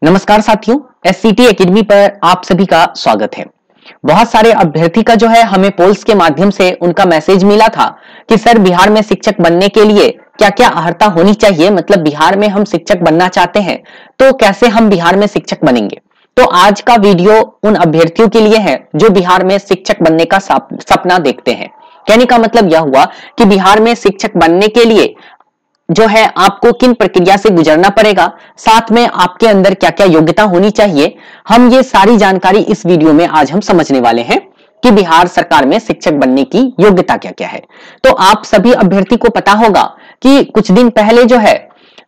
नमस्कार साथियों, एससीटी एकेडमी पर आप सभी का स्वागत है। बहुत सारे अभ्यर्थी का जो है हमें पोल्स के माध्यम से उनका मैसेज मिला था कि सर बिहार में शिक्षक बनने के लिए क्या क्या अर्हता होनी चाहिए, मतलब बिहार में हम शिक्षक बनना चाहते हैं तो कैसे हम बिहार में शिक्षक बनेंगे। तो आज का वीडियो उन अभ्यर्थियों के लिए है जो बिहार में शिक्षक बनने का सपना देखते हैं। कहने का मतलब यह हुआ कि बिहार में शिक्षक बनने के लिए जो है आपको किन प्रक्रिया से गुजरना पड़ेगा, साथ में आपके अंदर क्या क्या योग्यता होनी चाहिए, हम ये सारी जानकारी इस वीडियो में आज हम समझने वाले हैं कि बिहार सरकार में शिक्षक बनने की योग्यता क्या क्या है। तो आप सभी अभ्यर्थी को पता होगा कि कुछ दिन पहले जो है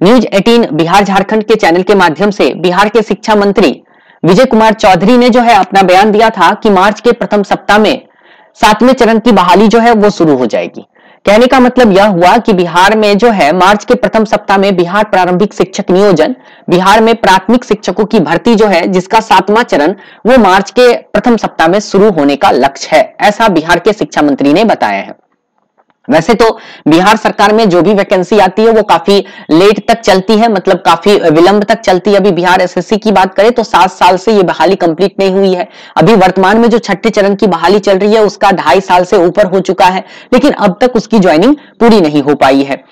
न्यूज 18 बिहार झारखंड के चैनल के माध्यम से बिहार के शिक्षा मंत्री विजय कुमार चौधरी ने जो है अपना बयान दिया था कि मार्च के प्रथम सप्ताह में 7वें चरण की बहाली जो है वो शुरू हो जाएगी। कहने का मतलब यह हुआ कि बिहार में जो है मार्च के प्रथम सप्ताह में बिहार प्रारंभिक शिक्षक नियोजन, बिहार में प्राथमिक शिक्षकों की भर्ती जो है जिसका 7वां चरण वो मार्च के प्रथम सप्ताह में शुरू होने का लक्ष्य है, ऐसा बिहार के शिक्षा मंत्री ने बताया है। वैसे तो बिहार सरकार में जो भी वैकेंसी आती है वो काफी लेट तक चलती है, मतलब काफी विलंब तक चलती है। अभी बिहार एसएससी की बात करें तो 7 साल से ये बहाली कंप्लीट नहीं हुई है। अभी वर्तमान में जो छठे चरण की बहाली चल रही है उसका 2.5 साल से ऊपर हो चुका है, लेकिन अब तक उसकी ज्वाइनिंग पूरी नहीं हो पाई है।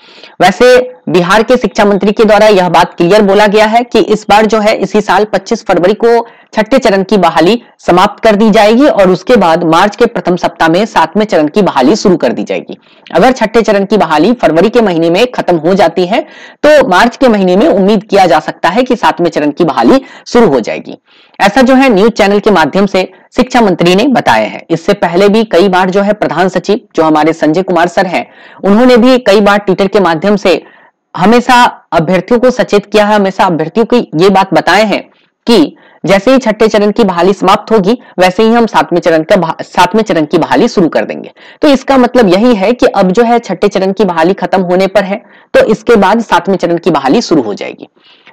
वैसे बिहार के शिक्षा मंत्री के द्वारा यह बात क्लियर बोला गया है कि इस बार जो है इसी साल 25 फरवरी को छठे चरण की बहाली समाप्त कर दी जाएगी और उसके बाद मार्च के प्रथम सप्ताह में 7वें चरण की बहाली शुरू कर दी जाएगी। अगर छठे चरण की बहाली फरवरी के महीने में खत्म हो जाती है तो मार्च के महीने में उम्मीद किया जा सकता है कि 7वें चरण की बहाली शुरू हो जाएगी। ऐसा जो है न्यूज चैनल के माध्यम से शिक्षा मंत्री ने बताया है। इससे पहले भी कई बार जो है प्रधान सचिव जो हमारे संजय कुमार सर हैं, उन्होंने भी कई बार ट्विटर के माध्यम से हमेशा अभ्यर्थियों को सचेत किया है, हमेशा अभ्यर्थियों को ये बात बताए हैं कि जैसे ही छठे चरण की बहाली समाप्त होगी वैसे ही हम 7वें चरण की बहाली शुरू कर देंगे। तो इसका मतलब यही है कि अब जो है छठे चरण की बहाली खत्म होने पर है तो इसके बाद 7वें चरण की बहाली शुरू हो जाएगी।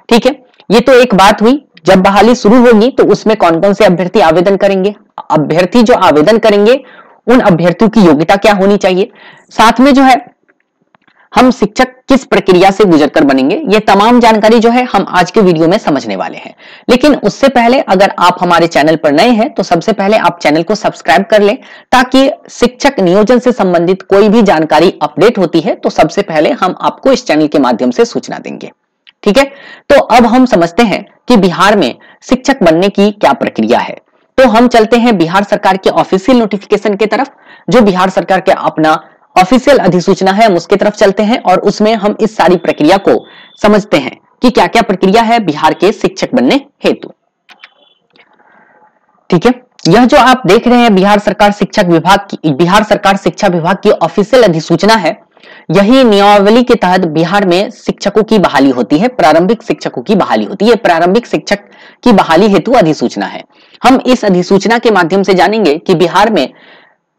ठीक है, ये तो एक बात हुई। जब बहाली शुरू होगी तो उसमें कौन कौन से अभ्यर्थी आवेदन करेंगे, अभ्यर्थी जो आवेदन करेंगे उन अभ्यर्थियों की योग्यता क्या होनी चाहिए, साथ में जो है हम शिक्षक किस प्रक्रिया से गुजरकर बनेंगे, ये तमाम जानकारी जो है हम आज के वीडियो में समझने वाले हैं। लेकिन उससे पहले अगर आप हमारे चैनल पर नए हैं तो सबसे पहले आप चैनल को सब्सक्राइब कर लें ताकि शिक्षक नियोजन से संबंधित कोई भी जानकारी अपडेट होती है तो सबसे पहले हम आपको इस चैनल के माध्यम से सूचना देंगे। ठीक है, तो अब हम समझते हैं कि बिहार में शिक्षक बनने की क्या प्रक्रिया है। तो हम चलते हैं बिहार सरकार के ऑफिशियल नोटिफिकेशन की तरफ, जो बिहार सरकार के अपना ऑफिशियल अधिसूचना है, हम उसकी तरफ चलते हैं और उसमें हम इस सारी प्रक्रिया को समझते हैं कि क्या क्या प्रक्रिया है बिहार के शिक्षक बनने हेतु। ठीक है, यह जो आप देख रहे हैं बिहार सरकार शिक्षा विभाग की ऑफिशियल अधिसूचना है। यही नियमावली के तहत बिहार में शिक्षकों की बहाली होती है, प्रारंभिक शिक्षकों की बहाली होती है। प्रारंभिक शिक्षक की बहाली हेतु अधिसूचना है। हम इस अधिसूचना के माध्यम से जानेंगे कि बिहार में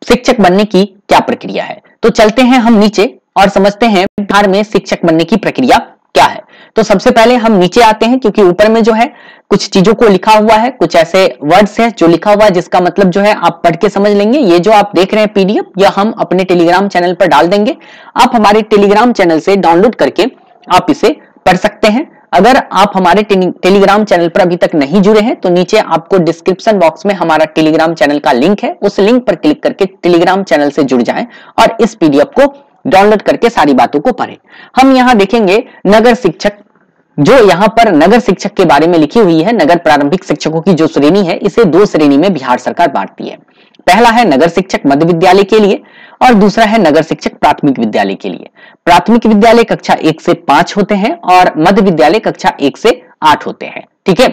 शिक्षक बनने की क्या प्रक्रिया है। तो चलते हैं हम नीचे और समझते हैं बिहार में शिक्षक बनने की प्रक्रिया क्या है। तो सबसे पहले हम नीचे आते हैं क्योंकि ऊपर में जो है कुछ चीजों को लिखा हुआ है, कुछ ऐसे वर्ड्स है जो लिखा हुआ है जिसका मतलब जो है आप पढ़ के समझ लेंगे। ये जो आप देख रहे हैं पीडीएफ, यह हम अपने टेलीग्राम चैनल पर डाल देंगे। आप हमारे टेलीग्राम चैनल से डाउनलोड करके आप इसे पढ़ सकते हैं। अगर आप हमारे टेलीग्राम चैनल पर अभी तक नहीं जुड़े हैं तो नीचे आपको डिस्क्रिप्शन बॉक्स में हमारा टेलीग्राम चैनल का लिंक है, उस लिंक पर क्लिक करके टेलीग्राम चैनल से जुड़ जाएं और इस पीडीएफ को डाउनलोड करके सारी बातों को पढ़ें। हम यहाँ देखेंगे नगर शिक्षक, जो यहाँ पर नगर शिक्षक के बारे में लिखी हुई है। नगर प्रारंभिक शिक्षकों की जो श्रेणी है इसे 2 श्रेणी में बिहार सरकार बांटती है। पहला है नगर शिक्षक मध्य विद्यालय के लिए और दूसरा है नगर शिक्षक प्राथमिक विद्यालय के लिए। प्राथमिक विद्यालय कक्षा 1 से 5 होते हैं और मध्य विद्यालय कक्षा 1 से 8 होते हैं। ठीक है,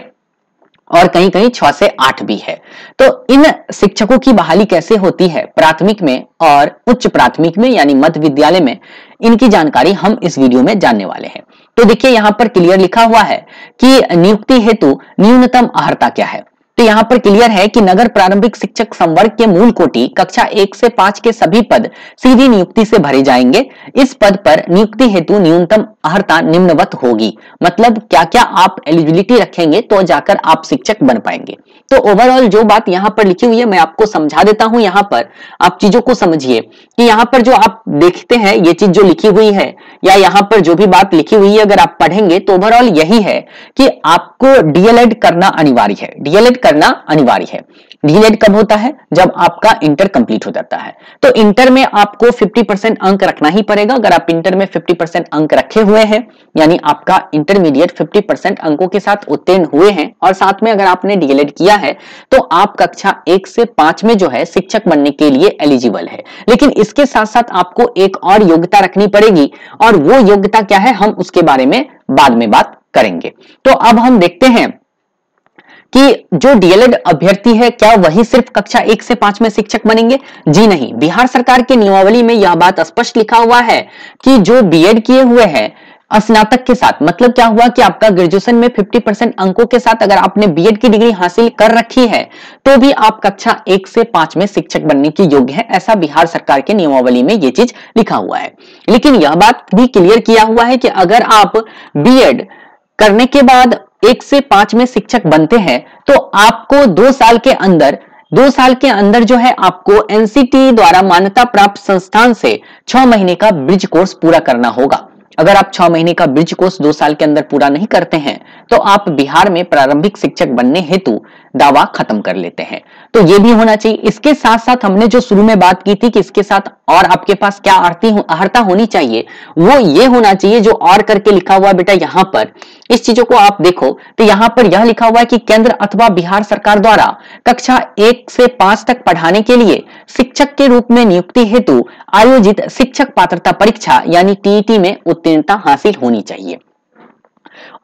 और कहीं कहीं 6 से 8 भी है। तो इन शिक्षकों की बहाली कैसे होती है प्राथमिक में और उच्च प्राथमिक में यानी मध्य विद्यालय में, इनकी जानकारी हम इस वीडियो में जानने वाले हैं। तो देखिए यहाँ पर क्लियर लिखा हुआ है कि नियुक्ति हेतु न्यूनतम अर्हता क्या है। तो यहाँ पर क्लियर है कि नगर प्रारंभिक शिक्षक संवर्ग के मूल कोटि कक्षा 1 से 5 के सभी पद सीधी नियुक्ति से भरे जाएंगे। इस पद पर नियुक्ति हेतु न्यूनतम अर्हता निम्नवत होगी। मतलब क्या क्या आप एलिजिबिलिटी रखेंगे तो जाकर आप शिक्षक बन पाएंगे। तो ओवरऑल जो बात यहाँ पर लिखी हुई है मैं आपको समझा देता हूं। यहाँ पर आप चीजों को समझिए कि यहाँ पर जो आप देखते हैं ये चीज जो लिखी हुई है या यहाँ पर जो भी बात लिखी हुई है अगर आप पढ़ेंगे तो ओवरऑल यही है कि आपको डीएलएड करना अनिवार्य है। डीएलएड करना अनिवार्य है। डीएलएड कब होता है? जब आपका इंटर कंप्लीट हो जाता है। तो इंटर में आपको 50% अंक रखना ही पड़ेगा। अगर आप इंटर में 50% अंक रखे हुए हैं यानी आपका इंटरमीडिएट 50% अंकों के साथ उत्तीर्ण हुए हैं और साथ में अगर आपने डीएलएड किया है तो आप कक्षा 1 से 5 में जो है शिक्षक बनने के लिए एलिजिबल है। लेकिन इसके साथ साथ आपको एक और योग्यता रखनी पड़ेगी और वो योग्यता क्या है हम उसके बारे में बाद में बात करेंगे। तो अब हम देखते हैं कि जो डीएलएड अभ्यर्थी है क्या वही सिर्फ कक्षा 1 से 5 में शिक्षक बनेंगे? जी नहीं। बिहार सरकार के नियमावली में यह बात स्पष्ट लिखा हुआ है कि जो बीएड किए हुए हैं स्नातक के साथ, मतलब क्या हुआ कि आपका ग्रेजुएशन में 50% अंकों के साथ अगर आपने बीएड की डिग्री हासिल कर रखी है तो भी आप कक्षा 1 से 5 में शिक्षक बनने के योग्य है। ऐसा बिहार सरकार के नियमावली में यह चीज लिखा हुआ है। लेकिन यह बात भी क्लियर किया हुआ है कि अगर आप बीएड करने के बाद 1 से 5 में शिक्षक बनते हैं तो आपको 2 साल के अंदर जो है आपको एनसीटी द्वारा मान्यता प्राप्त संस्थान से 6 महीने का ब्रिज कोर्स पूरा करना होगा। अगर आप 6 महीने का ब्रिज कोर्स 2 साल के अंदर पूरा नहीं करते हैं तो आप बिहार में प्रारंभिक शिक्षक बनने हेतु दावा खत्म कर लेते हैं। तो ये भी होना चाहिए। इसके साथ साथ हमने जो शुरू में बात की थी कि इसके साथ और आपके पास क्या अर्हता होनी चाहिए, वो ये होना चाहिए जो और करके लिखा हुआ बेटा यहाँ पर। इस चीजों को आप देखो तो यहाँ पर यह लिखा हुआ है कि केंद्र अथवा बिहार सरकार द्वारा कक्षा 1 से 5 तक पढ़ाने के लिए शिक्षक के रूप में नियुक्ति हेतु आयोजित शिक्षक पात्रता परीक्षा यानी टीईटी में उत्तीर्णता हासिल होनी चाहिए।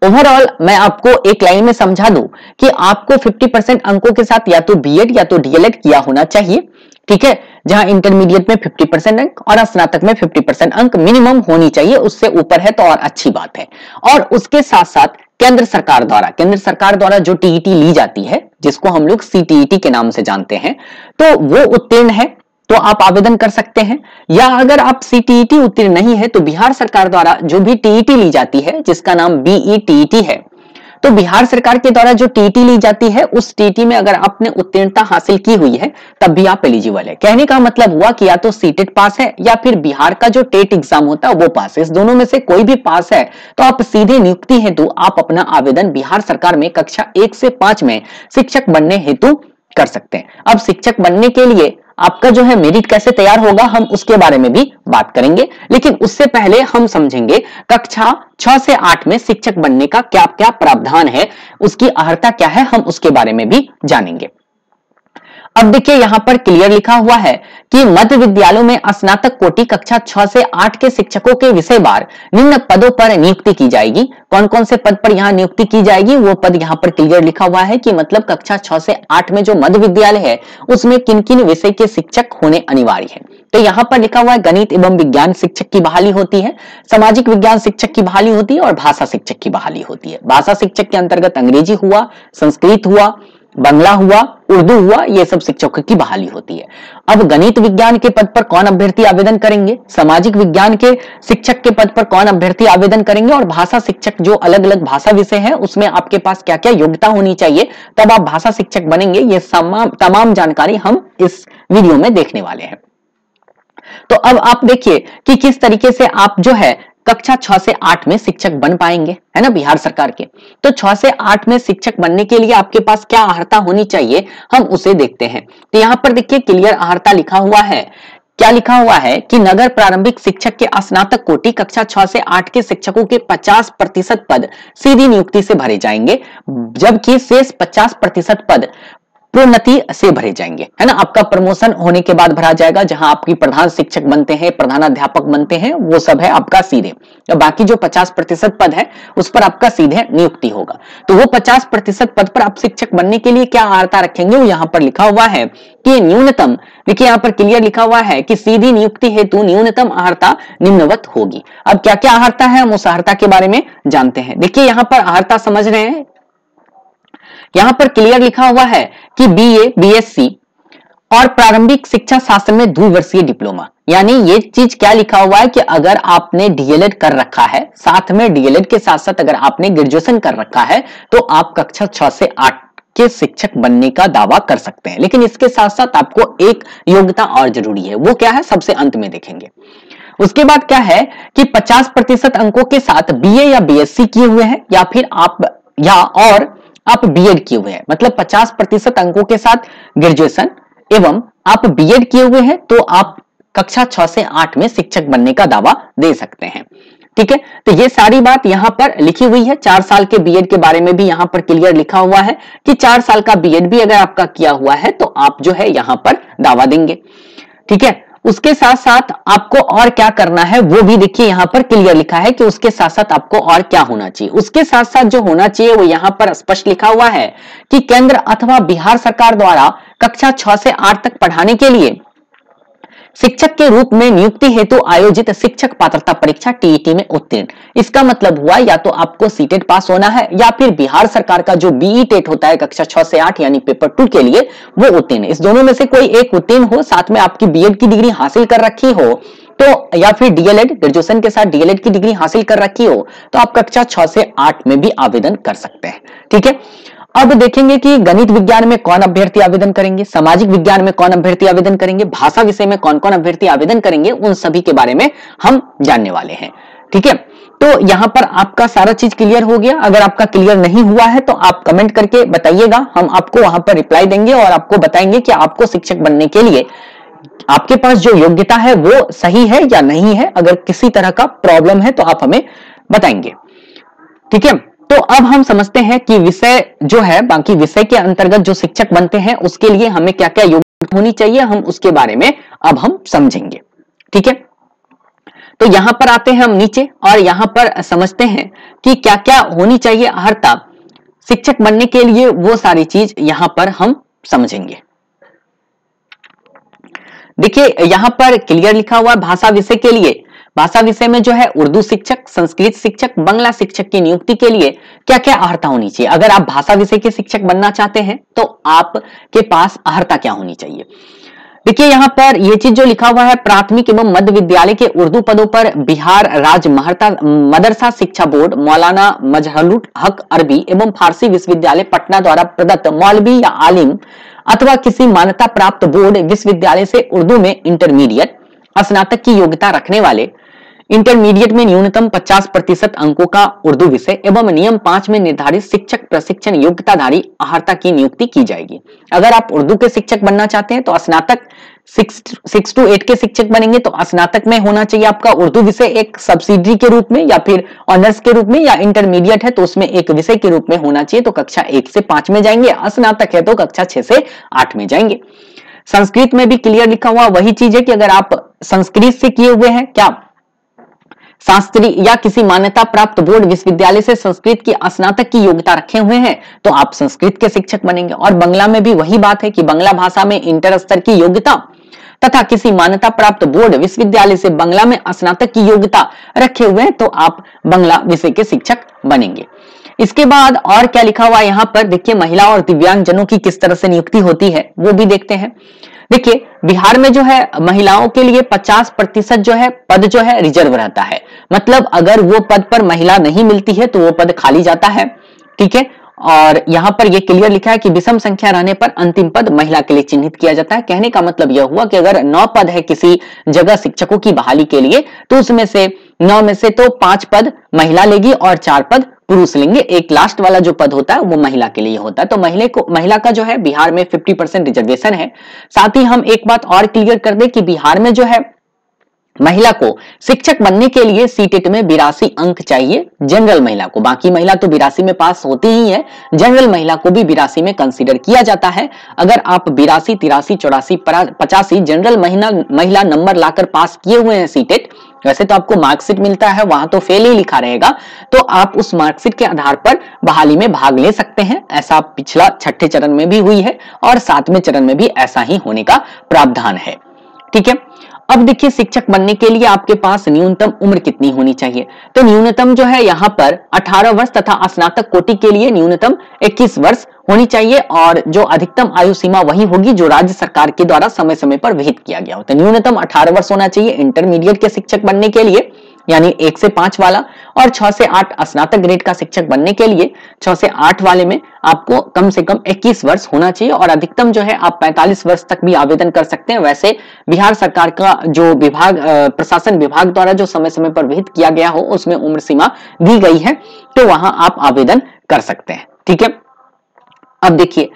ओवरऑल मैं आपको एक लाइन में समझा दूं कि आपको 50% अंकों के साथ या तो बीएड या तो डीएलएड किया होना चाहिए। ठीक है, जहां इंटरमीडिएट में 50% अंक और स्नातक में 50% अंक मिनिमम होनी चाहिए, उससे ऊपर है तो और अच्छी बात है। और उसके साथ साथ केंद्र सरकार द्वारा जो टीईटी ली जाती है जिसको हम लोग सीटीईटी के नाम से जानते हैं, तो वो उत्तीर्ण है तो आप आवेदन कर सकते हैं। या अगर आप सीटीईटी उत्तीर्ण नहीं है तो बिहार सरकार द्वारा जो भी टीईटी ली जाती है जिसका नाम बीईटीईटी है, तो बिहार सरकार के द्वारा जो टीईटी ली जाती है उस टीईटी में अगर आपने उत्तीर्णता हासिल की हुई है तब भी आप एलिजिबल है। कहने का मतलब हुआ कि या तो सीटेट पास है या फिर बिहार का जो टेट एग्जाम होता है वो पास है। इस दोनों में से कोई भी पास है तो आप सीधे नियुक्ति हेतु आप अपना आवेदन बिहार सरकार में कक्षा 1 से 5 में शिक्षक बनने हेतु कर सकते हैं। अब शिक्षक बनने के लिए आपका जो है मेरिट कैसे तैयार होगा हम उसके बारे में भी बात करेंगे, लेकिन उससे पहले हम समझेंगे कक्षा 6 से 8 में शिक्षक बनने का क्या क्या प्रावधान है, उसकी अर्हता क्या है, हम उसके बारे में भी जानेंगे। अब देखिए यहां पर क्लियर लिखा हुआ है कि मध्य विद्यालयों में स्नातक कोटि कक्षा 6 से 8 के शिक्षकों के विषयवार निम्न पदों पर नियुक्ति की जाएगी। कौन कौन से पद पर यहां नियुक्ति की जाएगी वो पद यहां पर क्लियर लिखा हुआ है कि मतलब कक्षा 6 से 8 में जो मध्य विद्यालय है उसमें किन किन विषय के शिक्षक होने अनिवार्य है। तो यहाँ पर लिखा हुआ है गणित एवं विज्ञान शिक्षक की बहाली होती है, सामाजिक विज्ञान शिक्षक की बहाली होती है और भाषा शिक्षक की बहाली होती है। भाषा शिक्षक के अंतर्गत अंग्रेजी हुआ, संस्कृत हुआ, बांग्ला हुआ, उर्दू हुआ, ये सब शिक्षकों की बहाली होती है। अब गणित विज्ञान के पद पर कौन अभ्यर्थी आवेदन करेंगे, सामाजिक विज्ञान के शिक्षक के पद पर कौन अभ्यर्थी आवेदन करेंगे और भाषा शिक्षक जो अलग अलग भाषा विषय है उसमें आपके पास क्या क्या योग्यता होनी चाहिए तब आप भाषा शिक्षक बनेंगे, ये तमाम जानकारी हम इस वीडियो में देखने वाले हैं। तो अब आप देखिए कि किस तरीके से आप जो है कक्षा 6 से 8 में शिक्षक बन पाएंगे, है ना, बिहार सरकार के। तो 6 से 8 में शिक्षक बनने के लिए आपके पास क्या अर्हता होनी चाहिए हम उसे देखते हैं। तो यहां पर देखिए क्लियर अर्हता लिखा हुआ है। क्या लिखा हुआ है कि नगर प्रारंभिक शिक्षक के स्नातक कोटि कक्षा 6 से 8 के शिक्षकों के 50% पद सीधी नियुक्ति से भरे जाएंगे, जबकि शेष 50% पद प्रोन्नति से भरे जाएंगे, है ना। आपका प्रमोशन होने के बाद भरा जाएगा, जहां आपकी प्रधान शिक्षक बनते हैं, प्रधानाध्यापक बनते हैं, वो सब है आपका सीधे। तो बाकी जो 50% पद है उस पर आपका सीधे नियुक्ति होगा। तो वो 50% पद पर आप शिक्षक बनने के लिए क्या अर्हता रखेंगे वो यहाँ पर लिखा हुआ है कि न्यूनतम, देखिए यहाँ पर क्लियर लिखा हुआ है कि सीधी नियुक्ति हेतु न्यूनतम अर्हता निम्नवत होगी। अब क्या क्या अर्हता है हम उस अर्हता के बारे में जानते हैं। देखिए यहाँ पर अर्हता समझ रहे हैं यहां पर क्लियर लिखा हुआ है कि बीए, बीएससी और प्रारंभिक शिक्षा शास्त्र में द्विवर्षीय डिप्लोमा। यानी ये चीज क्या लिखा हुआ है कि अगर आपने डीएलएड कर रखा है, साथ में डीएलएड के साथ साथ अगर आपने ग्रेजुएशन कर रखा है, तो आप कक्षा 6 से 8 के शिक्षक बनने का दावा कर सकते हैं। लेकिन इसके साथ साथ आपको एक योग्यता और जरूरी है, वो क्या है सबसे अंत में देखेंगे। उसके बाद क्या है कि 50% अंकों के साथ बीए या बीएससी किए हुए हैं, या फिर आप बीएड किए हुए हैं, मतलब 50% अंकों के साथ ग्रेजुएशन एवं आप बीएड किए हुए हैं, तो आप कक्षा 6 से 8 में शिक्षक बनने का दावा दे सकते हैं। ठीक है, तो ये सारी बात यहां पर लिखी हुई है। 4 साल के बीएड के बारे में भी यहां पर क्लियर लिखा हुआ है कि 4 साल का बीएड भी अगर आपका किया हुआ है तो आप जो है यहां पर दावा देंगे। ठीक है, उसके साथ साथ आपको और क्या करना है वो भी देखिए यहां पर क्लियर लिखा है कि उसके साथ साथ आपको और क्या होना चाहिए। उसके साथ साथ जो होना चाहिए वो यहां पर स्पष्ट लिखा हुआ है कि केंद्र अथवा बिहार सरकार द्वारा कक्षा 6 से 8 तक पढ़ाने के लिए शिक्षक के रूप में नियुक्ति हेतु आयोजित शिक्षक पात्रता परीक्षा टीईटी में उत्तीर्ण। इसका मतलब हुआ या तो आपको सीटेट पास होना है या फिर बिहार सरकार का जो बीई टेट होता है कक्षा 6 से 8 यानी पेपर 2 के लिए वो उत्तीर्ण। इस दोनों में से कोई एक उत्तीर्ण हो, साथ में आपकी बीएड की डिग्री हासिल कर रखी हो तो, या फिर डीएलएड ग्रेजुएशन के साथ डीएलएड की डिग्री हासिल कर रखी हो तो आप कक्षा 6 से 8 में भी आवेदन कर सकते हैं। ठीक है, अब देखेंगे कि गणित विज्ञान में कौन अभ्यर्थी आवेदन करेंगे, सामाजिक विज्ञान में कौन अभ्यर्थी आवेदन करेंगे, भाषा विषय में कौन कौन अभ्यर्थी आवेदन करेंगे, उन सभी के बारे में हम जानने वाले हैं। ठीक है, तो यहां पर आपका सारा चीज क्लियर हो गया। अगर आपका क्लियर नहीं हुआ है तो आप कमेंट करके बताइएगा, हम आपको वहां पर रिप्लाई देंगे और आपको बताएंगे कि आपको शिक्षक बनने के लिए आपके पास जो योग्यता है वो सही है या नहीं है। अगर किसी तरह का प्रॉब्लम है तो आप हमें बताएंगे। ठीक है, तो अब हम समझते हैं कि विषय जो है, बाकी विषय के अंतर्गत जो शिक्षक बनते हैं उसके लिए हमें क्या क्या योग्यता होनी चाहिए, हम उसके बारे में अब हम समझेंगे। ठीक है, तो यहां पर आते हैं हम नीचे और यहां पर समझते हैं कि क्या क्या होनी चाहिए अर्हता शिक्षक बनने के लिए, वो सारी चीज यहां पर हम समझेंगे। देखिए यहां पर क्लियर लिखा हुआ भाषा विषय के लिए, भाषा विषय में जो है उर्दू शिक्षक, संस्कृत शिक्षक, बांग्ला शिक्षक की नियुक्ति के लिए क्या क्या अर्हता होनी चाहिए। अगर आप भाषा विषय के शिक्षक बनना चाहते हैं तो आपके पास अर्हता क्या होनी चाहिए। देखिए यहां पर यह चीज जो लिखा हुआ है, प्राथमिक एवं मध्य विद्यालय के उर्दू पदों पर बिहार राज्य मदरसा शिक्षा बोर्ड मौलाना मजहरुल हक अरबी एवं फारसी विश्वविद्यालय पटना द्वारा प्रदत्त मौलवी या आलिम अथवा किसी मान्यता प्राप्त बोर्ड विश्वविद्यालय से उर्दू में इंटरमीडिएट स्नातक की योग्यता रखने वाले, इंटरमीडिएट में न्यूनतम 50% अंकों का उर्दू विषय एवं नियम 5 में निर्धारित शिक्षक प्रशिक्षण योग्यताधारी अर्हता की नियुक्ति की जाएगी। अगर आप उर्दू के शिक्षक बनना चाहते हैं तो स्नातक 6 to 8 के शिक्षक बनेंगे तो स्नातक में होना चाहिए आपका उर्दू विषय एक सब्सिडरी के रूप में या फिर ऑनर्स के रूप में, या इंटरमीडिएट है तो उसमें एक विषय के रूप में होना चाहिए तो कक्षा 1 से 5 में जाएंगे, स्नातक है तो कक्षा 6 से 8 में जाएंगे। संस्कृत में भी क्लियर लिखा हुआ वही चीज है कि अगर आप संस्कृत से किए हुए हैं, क्या शास्त्री या किसी मान्यता प्राप्त बोर्ड विश्वविद्यालय से संस्कृत की स्नातक की योग्यता रखे हुए हैं तो आप संस्कृत के शिक्षक बनेंगे। और बांग्ला में भी वही बात है कि बांग्ला भाषा में इंटर स्तर की योग्यता तथा किसी मान्यता प्राप्त बोर्ड विश्वविद्यालय से बांग्ला में स्नातक की योग्यता रखे हुए हैं तो आप बांग्ला विषय के शिक्षक बनेंगे। इसके बाद और क्या लिखा हुआ यहाँ पर देखिए, महिला और दिव्यांग जनों की किस तरह से नियुक्ति होती है वो भी देखते हैं। देखिए बिहार में जो है महिलाओं के लिए 50% जो है पद जो है रिजर्व रहता है, मतलब अगर वो पद पर महिला नहीं मिलती है तो वो पद खाली जाता है। ठीक है, और यहां पर ये क्लियर लिखा है कि विषम संख्या रहने पर अंतिम पद महिला के लिए चिन्हित किया जाता है। कहने का मतलब यह हुआ कि अगर 9 पद है किसी जगह शिक्षकों की बहाली के लिए तो उसमें से 9 में से तो 5 पद महिला लेगी और 4 पद पुरुष लेंगे। एक लास्ट वाला जो पद होता है वो महिला के लिए होता है। तो महिला का जो है बिहार में 50% रिजर्वेशन है। साथ ही हम एक बात और क्लियर कर दें कि बिहार में जो है महिला को शिक्षक बनने के लिए सीटेट में 82 अंक चाहिए जनरल महिला को। बाकी महिला तो 82 में पास होती ही है, जनरल महिला को भी 82 में कंसीडर किया जाता है। अगर आप 82, 83, 84, 85 जनरल महिला नंबर लाकर पास किए हुए हैं सीटेट, वैसे तो आपको मार्कशीट मिलता है वहां तो फेल ही लिखा रहेगा, तो आप उस मार्कशीट के आधार पर बहाली में भाग ले सकते हैं। ऐसा पिछला 6ठे चरण में भी हुई है और 7वें चरण में भी ऐसा ही होने का प्रावधान है। ठीक है, अब देखिए शिक्षक बनने के लिए आपके पास न्यूनतम उम्र कितनी होनी चाहिए, तो न्यूनतम जो है यहाँ पर 18 वर्ष तथा स्नातक कोटि के लिए न्यूनतम 21 वर्ष होनी चाहिए और जो अधिकतम आयु सीमा वही होगी जो राज्य सरकार के द्वारा समय समय पर विहित किया गया हो। तो न्यूनतम 18 वर्ष होना चाहिए इंटरमीडिएट के शिक्षक बनने के लिए, यानी 1 से 5 वाला, और 6 से 8 स्नातक ग्रेड का शिक्षक बनने के लिए 6 से 8 वाले में आपको कम से कम 21 वर्ष होना चाहिए और अधिकतम जो है आप 45 वर्ष तक भी आवेदन कर सकते हैं। वैसे बिहार सरकार का जो विभाग प्रशासन विभाग द्वारा जो समय समय पर विहित किया गया हो उसमें उम्र सीमा दी गई है, तो वहां आप आवेदन कर सकते हैं। ठीक है, अब देखिए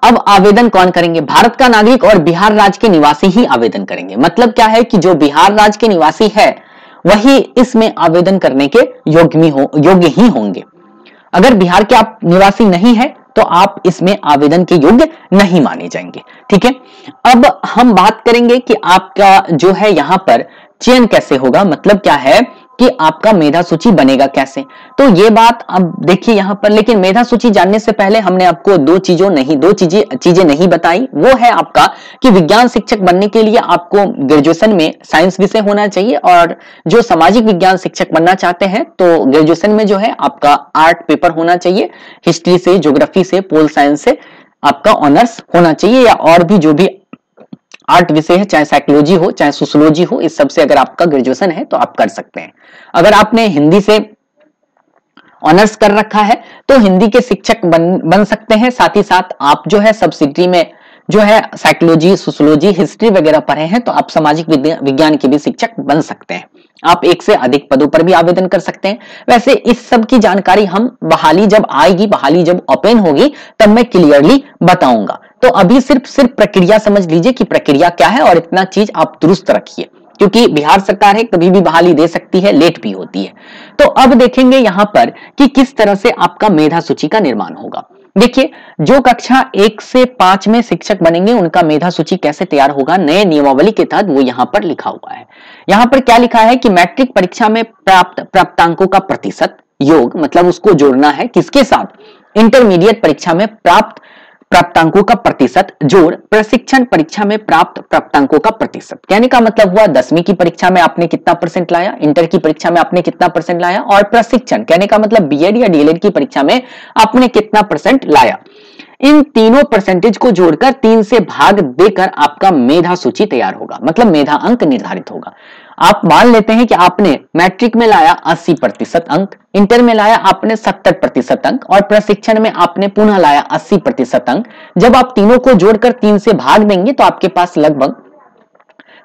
अब आवेदन कौन करेंगे, भारत का नागरिक और बिहार राज्य के निवासी ही आवेदन करेंगे। मतलब क्या है कि जो बिहार राज्य के निवासी है वही इसमें आवेदन करने के योग्य ही होंगे। अगर बिहार के आप निवासी नहीं है तो आप इसमें आवेदन के योग्य नहीं माने जाएंगे। ठीक है, अब हम बात करेंगे कि आपका जो है यहाँ पर चयन कैसे होगा, मतलब क्या है कि आपका मेधा सूची बनेगा कैसे, तो ये बात अब देखिए यहाँ पर। लेकिन मेधा सूची जानने से पहले हमने आपको दो चीजें नहीं बताई। वो है आपका कि विज्ञान शिक्षक बनने के लिए आपको ग्रेजुएशन में साइंस विषय होना चाहिए और जो सामाजिक विज्ञान शिक्षक बनना चाहते हैं तो ग्रेजुएशन में जो है आपका आर्ट पेपर होना चाहिए, हिस्ट्री से, ज्योग्राफी से, पोल साइंस से आपका ऑनर्स होना चाहिए, या और भी जो भी आर्ट विषय है, चाहे साइकोलॉजी हो चाहे सोशियोलॉजी हो, इस सब से अगर आपका ग्रेजुएशन है तो आप कर सकते हैं। अगर आपने हिंदी से ऑनर्स कर रखा है तो हिंदी के शिक्षक बन सकते हैं। साथ ही साथ आप जो है सब्सिडी में जो है साइकोलॉजी, सोशियोलॉजी, हिस्ट्री वगैरह पढ़े हैं तो आप सामाजिक विज्ञान के भी शिक्षक बन सकते हैं। आप 1 से अधिक पदों पर भी आवेदन कर सकते हैं। वैसे इस सब की जानकारी हम बहाली जब आएगी, बहाली जब ओपन होगी तब मैं क्लियरली बताऊंगा। तो अभी सिर्फ प्रक्रिया समझ लीजिए कि प्रक्रिया क्या है और इतना चीज आप दुरुस्त रखिए, क्योंकि बिहार सरकार है कभी भी बहाली दे सकती है, लेट भी होती है। तो अब देखेंगे यहां पर कि किस तरह से आपका मेधा सूची का निर्माण होगा। देखिए, जो कक्षा 1 से 5 में शिक्षक बनेंगे उनका मेधा सूची कैसे तैयार होगा, नए नियमावली के तहत वो यहां पर लिखा हुआ है। यहां पर क्या लिखा है कि मैट्रिक परीक्षा में प्राप्तांकों का प्रतिशत योग, मतलब उसको जोड़ना है किसके साथ, इंटरमीडिएट परीक्षा में प्राप्तांकों का प्रतिशत जोड़ प्रशिक्षण परीक्षा में प्राप्त प्राप्तांकों का प्रतिशत। कहने का मतलब हुआ 10वीं की परीक्षा में आपने कितना परसेंट लाया, इंटर की परीक्षा में आपने कितना परसेंट लाया, और प्रशिक्षण कहने का मतलब बीएड या डीएलएड की परीक्षा में आपने कितना परसेंट लाया। इन तीनों परसेंटेज को जोड़कर 3 से भाग देकर आपका मेधा सूची तैयार होगा, मतलब मेधा अंक निर्धारित होगा। आप मान लेते हैं कि आपने मैट्रिक में लाया 80% अंक, इंटर में लाया आपने 70% अंक और प्रशिक्षण में आपने पुनः लाया 80% अंक। जब आप तीनों को जोड़कर 3 से भाग देंगे तो आपके पास लगभग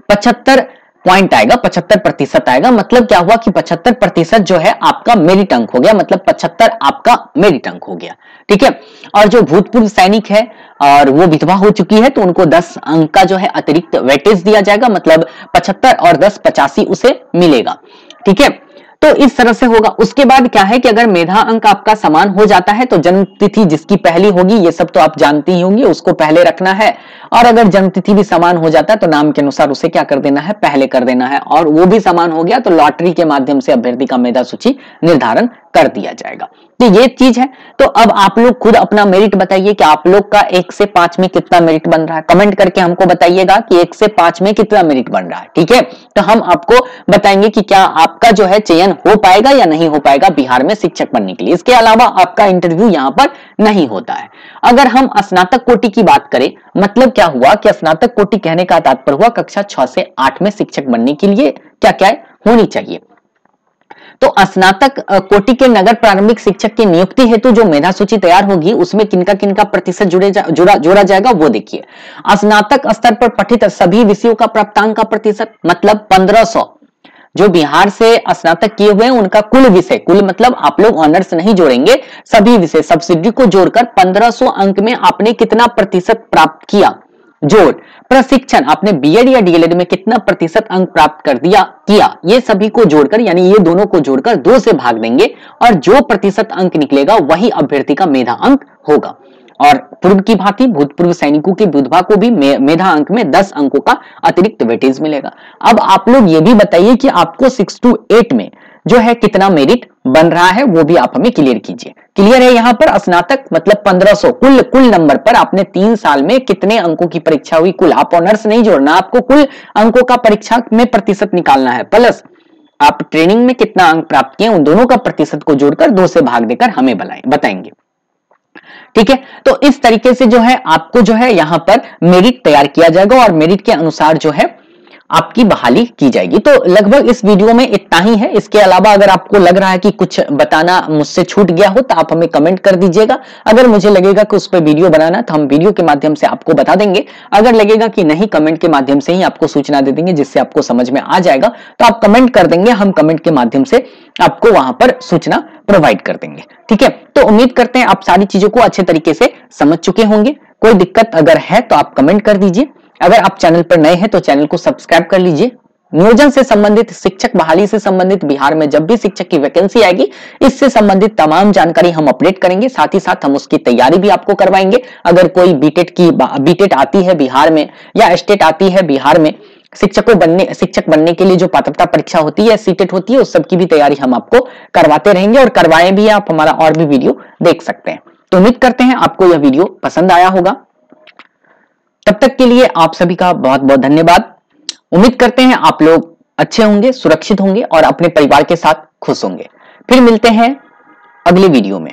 75 पॉइंट आएगा, 75% आएगा। मतलब क्या हुआ कि 75% जो है आपका मेरिट अंक हो गया, मतलब 75 आपका मेरिट अंक हो गया। ठीक है, और जो भूतपूर्व सैनिक है और वो विधवा हो चुकी है तो उनको 10 अंक का जो है अतिरिक्त वेटेज दिया जाएगा, मतलब 75 और 10 85 उसे मिलेगा। ठीक है, तो इस तरह से होगा। उसके बाद क्या है कि अगर मेधा अंक आपका समान हो जाता है तो जन्म तिथि जिसकी पहली होगी, ये सब तो आप जानती ही होंगी, उसको पहले रखना है। और अगर जन्म तिथि भी समान हो जाता है तो नाम के अनुसार उसे क्या कर देना है, पहले कर देना है। और वो भी समान हो गया तो लॉटरी के माध्यम से अभ्यर्थी का मेधा सूची निर्धारण कर दिया जाएगा। तो ये चीज है। तो अब आप लोग खुद अपना मेरिट बताइए कि आप लोग का 1 से 5 में कितना मेरिट बन रहा है। कमेंट करके हमको बताइएगा कि 1 से 5 में कितना मेरिट बन रहा है। ठीक है, तो हम आपको बताएंगे कि क्या आपका जो है चयन हो पाएगा या नहीं हो पाएगा बिहार में शिक्षक बनने के लिए। इसके अलावा आपका इंटरव्यू यहाँ पर नहीं होता है। अगर हम स्नातक कोटि की बात करें, मतलब क्या हुआ कि स्नातक कोटि कहने का तात्पर्य हुआ कक्षा 6 से 8 में शिक्षक बनने के लिए क्या क्या होनी चाहिए। तो स्नातक कोटि के नगर प्रारंभिक शिक्षक की नियुक्ति हेतु जो मेधा सूची तैयार होगी उसमें किनका किनका प्रतिशत जोड़ा जाएगा वो देखिए। स्नातक स्तर पर पठित सभी विषयों का प्राप्तांक का प्रतिशत, मतलब 1500 जो बिहार से स्नातक किए हुए हैं उनका कुल विषय, कुल मतलब आप लोग ऑनर्स नहीं जोड़ेंगे, सभी विषय सब्सिडी को जोड़कर 1500 अंक में आपने कितना प्रतिशत प्राप्त किया, जोड़ प्रशिक्षण आपने बीएड या डीएलएड में कितना प्रतिशत अंक प्राप्त कर दिया किया, ये सभी को जोड़कर यानी ये दोनों को जोड़कर 2 से भाग देंगे और जो प्रतिशत अंक निकलेगा वही अभ्यर्थी का मेधा अंक होगा। और पूर्व की भांति भूतपूर्व सैनिकों की विधवा को भी मेधा अंक में 10 अंकों का अतिरिक्त वेटेज मिलेगा। अब आप लोग ये भी बताइए कि आपको 6 to 8 में जो है कितना मेरिट बन रहा है, वो भी आप हमें क्लियर कीजिए। क्लियर है? यहाँ पर स्नातक मतलब 1500 कुल नंबर पर आपने 3 साल में कितने अंकों की परीक्षा हुई कुल, आप ऑनर्स नहीं जोड़ना, आपको कुल अंकों का परीक्षा में प्रतिशत निकालना है, प्लस आप ट्रेनिंग में कितना अंक प्राप्त किए उन दोनों का प्रतिशत को जोड़कर 2 से भाग देकर हमें बताएंगे। ठीक है, तो इस तरीके से जो है आपको जो है यहां पर मेरिट तैयार किया जाएगा और मेरिट के अनुसार जो है आपकी बहाली की जाएगी। तो लगभग इस वीडियो में इतना ही है। इसके अलावा अगर आपको लग रहा है कि कुछ बताना मुझसे छूट गया हो तो आप हमें कमेंट कर दीजिएगा। अगर मुझे लगेगा कि उस पर वीडियो बनाना तो हम वीडियो के माध्यम से आपको बता देंगे। अगर लगेगा कि नहीं, कमेंट के माध्यम से ही आपको सूचना दे देंगे जिससे आपको समझ में आ जाएगा, तो आप कमेंट कर देंगे, हम कमेंट के माध्यम से आपको वहां पर सूचना प्रोवाइड कर देंगे। ठीक है, तो उम्मीद करते हैं आप सारी चीजों को अच्छे तरीके से समझ चुके होंगे। कोई दिक्कत अगर है तो आप कमेंट कर दीजिए। अगर आप चैनल पर नए हैं तो चैनल को सब्सक्राइब कर लीजिए। नियोजन से संबंधित, शिक्षक बहाली से संबंधित, बिहार में जब भी शिक्षक की वैकेंसी आएगी इससे संबंधित तमाम जानकारी हम अपडेट करेंगे। साथ ही साथ हम उसकी तैयारी भी आपको करवाएंगे। अगर कोई बीटेट आती है बिहार में या स्टेट आती है बिहार में, शिक्षक बनने के लिए जो पात्रता परीक्षा होती है, सीटेट होती है, उस सब की भी तैयारी हम आपको करवाते रहेंगे और करवाएं भी। आप हमारा और भी वीडियो देख सकते हैं। तो उम्मीद करते हैं आपको यह वीडियो पसंद आया होगा। तब तक के लिए आप सभी का बहुत बहुत धन्यवाद। उम्मीद करते हैं आप लोग अच्छे होंगे, सुरक्षित होंगे और अपने परिवार के साथ खुश होंगे। फिर मिलते हैं अगले वीडियो में।